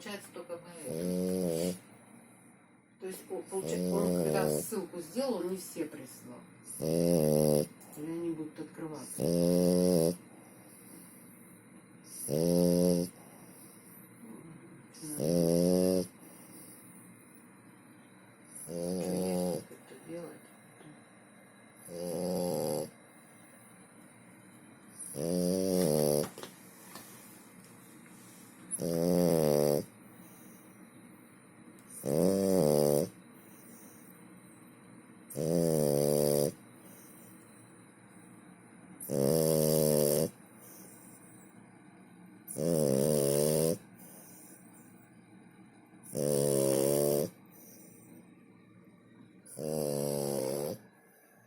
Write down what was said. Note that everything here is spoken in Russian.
получается только мы. То есть, получается, он когда ссылку сделал, он не все прислал. Или они будут открываться. Как-то делать.